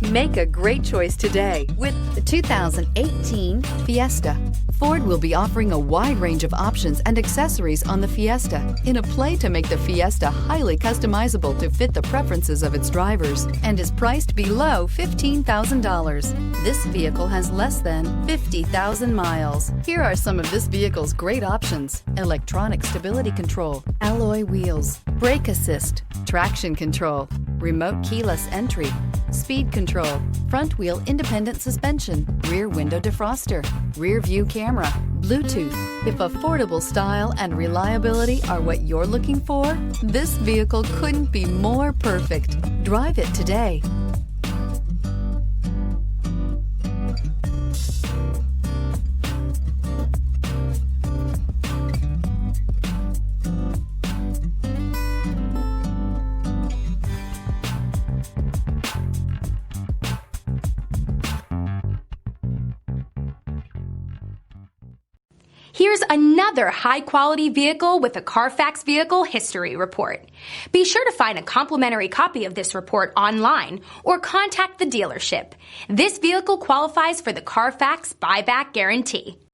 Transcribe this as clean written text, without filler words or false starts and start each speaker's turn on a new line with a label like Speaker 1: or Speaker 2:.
Speaker 1: Make a great choice today with the 2018 Fiesta. Ford will be offering a wide range of options and accessories on the Fiesta in a play to make the Fiesta highly customizable to fit the preferences of its drivers and is priced below $15,000. This vehicle has less than 50,000 miles. Here are some of this vehicle's great options: electronic stability control, alloy wheels, brake assist, traction control, remote keyless entry, speed control, front wheel independent suspension, rear window defroster, rear view camera, Bluetooth. If affordable style and reliability are what you're looking for, this vehicle couldn't be more perfect. Drive it today.
Speaker 2: Here's another high-quality vehicle with a Carfax Vehicle History Report. Be sure to find a complimentary copy of this report online or contact the dealership. This vehicle qualifies for the Carfax Buyback Guarantee.